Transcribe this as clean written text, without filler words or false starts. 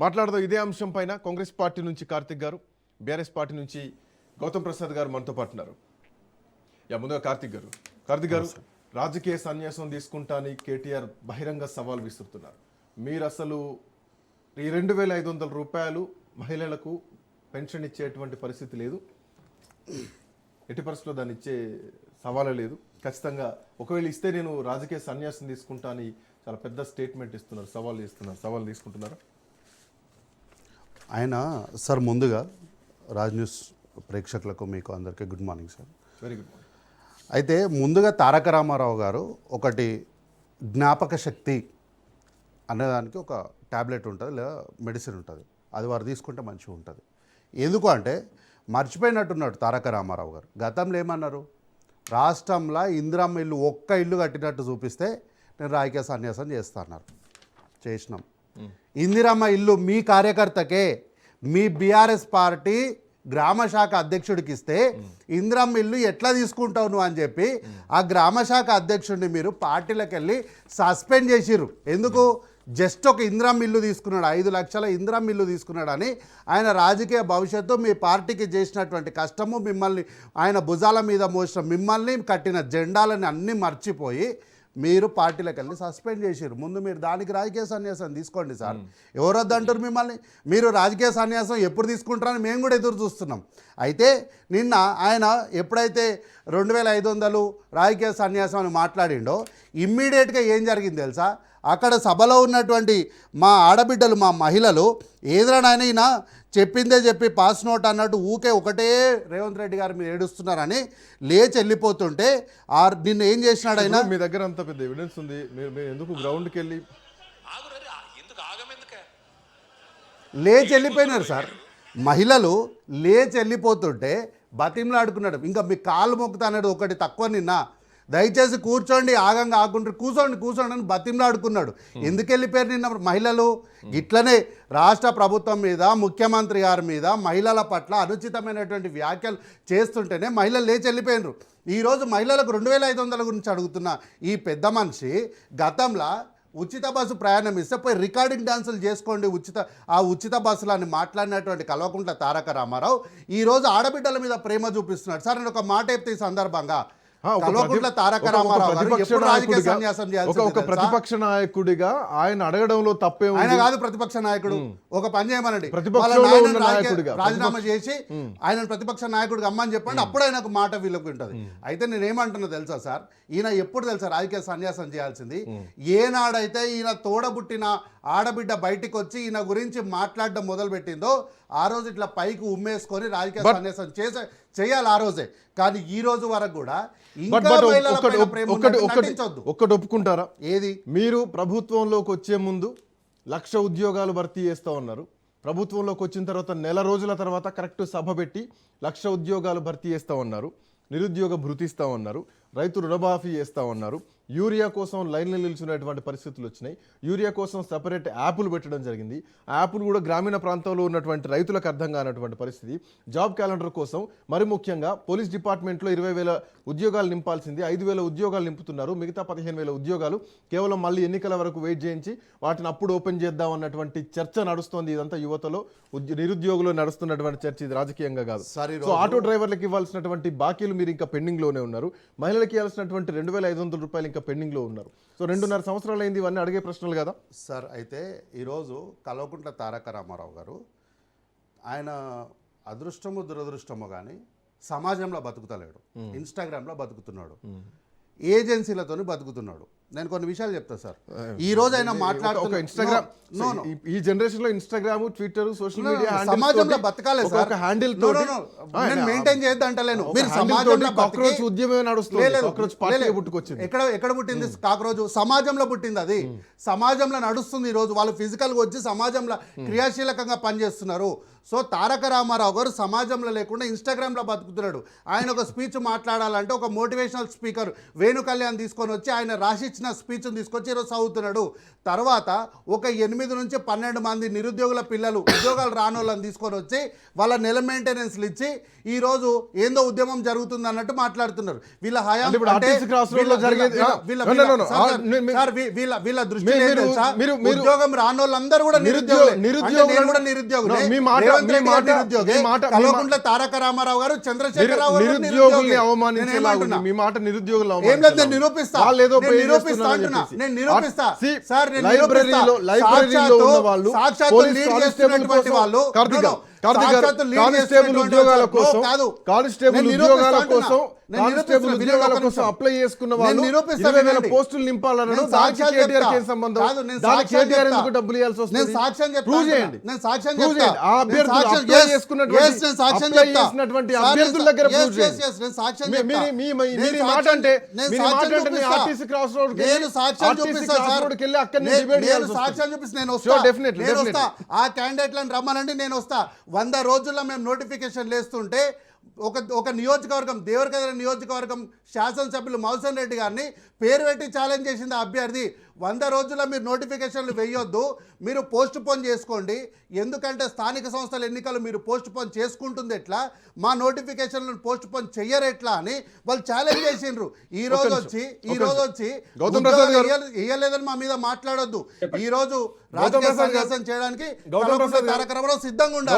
మాట్లాడదాం ఇదే అంశం పైన. కాంగ్రెస్ పార్టీ నుంచి కార్తిక్ గారు, బీఆర్ఎస్ పార్టీ నుంచి గౌతమ్ ప్రసాద్ గారు మనతో పాటు ఉన్నారు. ముందుగా కార్తిక్ గారు రాజకీయ సన్యాసం తీసుకుంటాని కేటీఆర్ బహిరంగ సవాల్ విసురుతున్నారు. మీరు అసలు ఈ 2500 రూపాయలు మహిళలకు పెన్షన్ ఇచ్చేటువంటి పరిస్థితి లేదు, ఎట్టి పరిస్థితుల్లో దాన్ని ఇచ్చే సవాలే లేదు, ఖచ్చితంగా ఒకవేళ ఇస్తే నేను రాజకీయ సన్యాసం తీసుకుంటా అని చాలా పెద్ద స్టేట్మెంట్ ఇస్తున్నారు, సవాల్ తీసుకుంటున్నారా? ఆయన సార్ ముందుగా రాజ్ న్యూస్ ప్రేక్షకులకు మీకు అందరికీ good morning sir. Very good morning. అయితే ముందుగా తారక రామారావు గారు ఒకటి జ్ఞాపక శక్తి అనేదానికి ఒక ట్యాబ్లెట్ ఉంటుంది లేదా మెడిసిన్ ఉంటుంది, అది వారు తీసుకుంటే మంచిగా ఉంటుంది. ఎందుకు అంటే మర్చిపోయినట్టున్నాడు తారక రామారావు గారు. గతంలో ఏమన్నారు, రాష్ట్రంలో ఇందిరమ్మ ఇల్లు ఒక్క ఇల్లు కట్టినట్టు చూపిస్తే నేను రాజకీయ సన్యాసం చేస్తా అన్నారు. చేసినాం. ఇందిరమ్మ ఇల్లు మీ కార్యకర్తకే మీ బీఆర్ఎస్ పార్టీ గ్రామ శాఖ అధ్యక్షుడికి ఇస్తే ఇందిరమ్మ ఇల్లు ఎట్లా తీసుకుంటావు నువ్వు అని చెప్పి ఆ గ్రామ శాఖ అధ్యక్షుడిని మీరు పార్టీలకు వెళ్ళి సస్పెండ్ చేసిర్రు. ఎందుకు? జస్ట్ ఒక ఇందిరమ్మ ఇల్లు తీసుకున్నాడు, 5 లక్షల ఇందిరమ్మ ఇల్లు తీసుకున్నాడని. ఆయన రాజకీయ భవిష్యత్తు మీ పార్టీకి చేసినటువంటి కష్టము, మిమ్మల్ని ఆయన భుజాల మీద మోసిన మిమ్మల్ని కట్టిన జెండాలని అన్నీ మర్చిపోయి మీరు పార్టీలకు వెళ్ళి సస్పెండ్ చేసారు. ముందు మీరు దానికి రాజకీయ సన్యాసం తీసుకోండి సార్. ఎవరు వద్దంటారు మిమ్మల్ని? మీరు రాజకీయ సన్యాసం ఎప్పుడు తీసుకుంటారని మేము కూడా ఎదురు చూస్తున్నాం. అయితే నిన్న ఆయన ఎప్పుడైతే 2500 రాజకీయ సన్యాసం అని మాట్లాడిండో ఇమ్మీడియట్గా ఏం జరిగింది తెలుసా? అక్కడ సభలో ఉన్నటువంటి మా ఆడబిడ్డలు, మా మహిళలు ఏదైనా చెప్పిందే చెప్పి పాస్ నోట్ అన్నట్టు ఊకే ఒకటే రేవంత్ రెడ్డి గారు మీరు ఏడుస్తున్నారని లేచి వెళ్ళిపోతుంటే నిన్న ఏం చేసినాడు ఆయన? మీ దగ్గర అంత పెద్ద ఎవిడెన్స్ ఉంది, మీరు ఎందుకు గ్రౌండ్కి వెళ్ళి లేచి వెళ్ళిపోయినారు సార్. మహిళలు లేచి వెళ్ళిపోతుంటే బతిమలాడుకున్నాడు. ఇంకా మీ కాళ్ళు మొక్కుతాడు ఒకటి తక్కువ నిన్న, దయచేసి కూర్చోండి, ఆగంగా ఆకుంటారు, కూర్చోండి అని బతిమలాడుకున్నాడు. ఎందుకు వెళ్ళిపోయారు నిన్న మహిళలు? ఇట్లనే రాష్ట్ర ప్రభుత్వం మీద, ముఖ్యమంత్రి గారి మీద మహిళల పట్ల అనుచితమైనటువంటి వ్యాఖ్యలు చేస్తుంటేనే మహిళలు లేచి వెళ్ళిపోయినారు. ఈరోజు మహిళలకు 2500 గురించి అడుగుతున్న ఈ పెద్ద మనిషి గతంలో ఉచిత బస్సు ప్రయాణం ఇస్తే పోయి రికార్డింగ్ డాన్సులు చేసుకోండి ఉచిత బస్సులు అని మాట్లాడినటువంటి కల్వకుంట్ల తారక రామారావు ఈరోజు ఆడబిడ్డల మీద ప్రేమ చూపిస్తున్నాడు. సార్ నేను ఒక మాట చెప్తే ఈ సందర్భంగా, కల్వకుంట్ల తారక రామారావు ఒక ప్రతిపక్ష నాయకుడిగా ఆయన అడగడంలో తప్పే. ఆయన కాదు ప్రతిపక్ష నాయకుడు. ఒక పని చేయమనండి, రాజీనామా చేసి ఆయన ప్రతిపక్ష నాయకుడికి అమ్మని చెప్పండి, అప్పుడు ఆయనకు మాట వీళ్ళకి ఉంటుంది. అయితే నేనేమంటున్నా తెలుసా సార్, ఈయన ఎప్పుడు తెలుసా రాజకీయ సన్యాసం చేయాల్సింది? ఏనాడైతే ఈయన తోడబుట్టిన ఆడబిడ్డ బయటికి వచ్చి ఈయన గురించి మాట్లాడడం మొదలుపెట్టిందో ఆ రోజు ఇట్లా పైకి ఉమ్మేసుకొని రాజకీయ సన్యాసం చేయాలి ఆ రోజే. కానీ ఈ రోజు వరకు కూడా ఒక్కటి ఒప్పుకుంటారా? ఏది? మీరు ప్రభుత్వంలోకి వచ్చే ముందు 1,00,000 ఉద్యోగాలు భర్తీ చేస్తా ఉన్నారు, ప్రభుత్వంలోకి వచ్చిన తర్వాత నెల రోజుల తర్వాత కరెక్ట్ సభ పెట్టి 1,00,000 ఉద్యోగాలు భర్తీ చేస్తా ఉన్నారు, నిరుద్యోగ భృతిస్తా ఉన్నారు, రైతు రుణమాఫీ చేస్తా ఉన్నారు, యూరియా కోసం లైన్లు నిల్చున్నటువంటి పరిస్థితులు వచ్చినాయి, యూరియా కోసం సపరేట్ యాప్లు పెట్టడం జరిగింది. ఆ యాప్లు కూడా గ్రామీణ ప్రాంతంలో ఉన్నటువంటి రైతులకు అర్థం కానటువంటి పరిస్థితి. జాబ్ క్యాలెండర్ కోసం మరి ముఖ్యంగా పోలీస్ డిపార్ట్మెంట్లో 20,000 ఉద్యోగాలు నింపాల్సింది 5,000 ఉద్యోగాలు నింపుతున్నారు. మిగతా 15,000 ఉద్యోగాలు కేవలం మళ్ళీ ఎన్నికల వరకు వెయిట్ చేయించి వాటిని అప్పుడు ఓపెన్ చేద్దాం అన్నటువంటి చర్చ నడుస్తోంది. ఇదంతా యువతలో నిరుద్యోగులు నడుస్తున్నటువంటి చర్చ, ఇది రాజకీయంగా కాదు. సో ఆటో డ్రైవర్లకు ఇవ్వాల్సినటువంటి బాకీలు మీరు ఇంకా పెండింగ్లోనే ఉన్నారు, మహిళలకు ఇవ్వాల్సినటువంటి 2,500 రూపాయలు ఇంకా పెండింగ్లో ఉన్నారు. సో 2.5 సంవత్సరాలు అయింది, ఇవన్నీ అడిగే ప్రశ్నలు కదా సార్. అయితే ఈరోజు కల్వకుంట్ల తారక రామారావు గారు ఆయన అదృష్టమో దురదృష్టమో కానీ సమాజంలో బతుకుతలేడు, ఇన్స్టాగ్రామ్లో బతుకుతున్నాడు, ఏజెన్సీలతోని బతుకుతున్నాడు. నేను కొన్ని విషయాలు చెప్తా సార్. ఈ రోజు ఆయన మాట్లాడుతున్న ఇన్స్టాగ్రామ్, ఈ జనరేషన్ లో ఇన్స్టాగ్రామ్, ట్విట్టర్, సోషల్ మీడియా సమాజంలో బతకాలి సార్. హ్యాండిల్ మెయింటైన్ చేయొద్దు అంటలేను. మీరు సమాజంలో ఉద్యమమే నడుస్తుంది. ఎక్కడ పుట్టింది కాక్రోచ్? సమాజంలో పుట్టింది. అది సమాజంలో నడుస్తుంది. ఈ రోజు వాళ్ళు ఫిజికల్గా వచ్చి సమాజంలో క్రియాశీలకంగా పనిచేస్తున్నారు. సో తారక రామారావు గారు సమాజంలో లేకుండా ఇన్స్టాగ్రామ్లో బతుకుతున్నాడు. ఆయన ఒక స్పీచ్ మాట్లాడాలంటే ఒక మోటివేషనల్ స్పీకర్ వేణు కళ్యాణ్ తీసుకొని వచ్చి ఆయన రాసి ఇచ్చిన స్పీచ్ను తీసుకొచ్చి ఈరోజు చదువుతున్నాడు. తర్వాత ఒక 8 నుంచి 12 మంది నిరుద్యోగుల పిల్లలు ఉద్యోగాలు రాని వాళ్ళని తీసుకొని వచ్చి వాళ్ళ నెల మెయింటెనెన్స్లు ఇచ్చి ఈ రోజు ఏందో ఉద్యమం జరుగుతుంది అన్నట్టు మాట్లాడుతున్నారు. వీళ్ళ హయాం అంటే ఇప్పుడు RTC క్రాస్ రోడ్ లో జరిగేది వీళ్ళ దృష్టి ఉద్యోగం రాని వాళ్ళందరూ కూడా కల్వకుంట్ల తారక రామారావు గారు, చంద్రశేఖరరావు గారు నిరుద్యోగుల్ని అవమానించేలాగా మీ మాట నిరుద్యోగులు నిరూపిస్తా నేను నిరూపిస్తా సార్. లైబ్రరీలో ఉన్న వాళ్ళు కానిస్టేబుల్ ఉద్యోగాల కోసం అప్లై చేసుకున్న వాళ్ళు 20,000 పోస్టులు నింపాలన్నాడు. దానికి కేటీఆర్ కి సంబంధం? దానికి కేటీఆర్ ఎందుకు డబ్బులు ఇవ్వాల్సి వస్తుంది? ప్రూవ్ చేయండి. ఆ అభ్యర్థులు అప్లై చేసినటువంటి అభ్యర్థుల దగ్గర ప్రూవ్ చేయండి. మీరు మాట అంటే ఆర్టీసీ క్రాస్ రోడ్ కి వెళ్ళి అక్కడ సాక్ష్యం చూపిస్తే నేను వస్తా. ఆ క్యాండిడేట్లను రమ్మనండి, నేను వస్తా. 100 రోజుల్లో మేము నోటిఫికేషన్ లేస్తుంటే ఒక నియోజకవర్గం, దేవరకద్ర నియోజకవర్గం శాసనసభ్యులు మౌసన్ రెడ్డి గారిని పేరు పెట్టి ఛాలెంజ్ చేసింది ఆ అభ్యర్థి. 100 రోజుల్లో మీరు నోటిఫికేషన్లు వేయొద్దు, మీరు పోస్ట్ పోన్ చేసుకోండి. ఎందుకంటే స్థానిక సంస్థల ఎన్నికలు మీరు పోస్ట్ పోన్ చేసుకుంటుంది ఎట్లా, మా నోటిఫికేషన్లను పోస్ట్ పోన్ చెయ్యరు ఎట్లా అని వాళ్ళు ఛాలెంజ్ చేసిండ్రు. ఈ రోజు వచ్చి ఇయ్యలేదని మా మీద మాట్లాడొద్దు. ఈ రోజు రాజకీయ సన్యాసం చేయడానికి తారక రామారావు సిద్ధంగా ఉండాలి.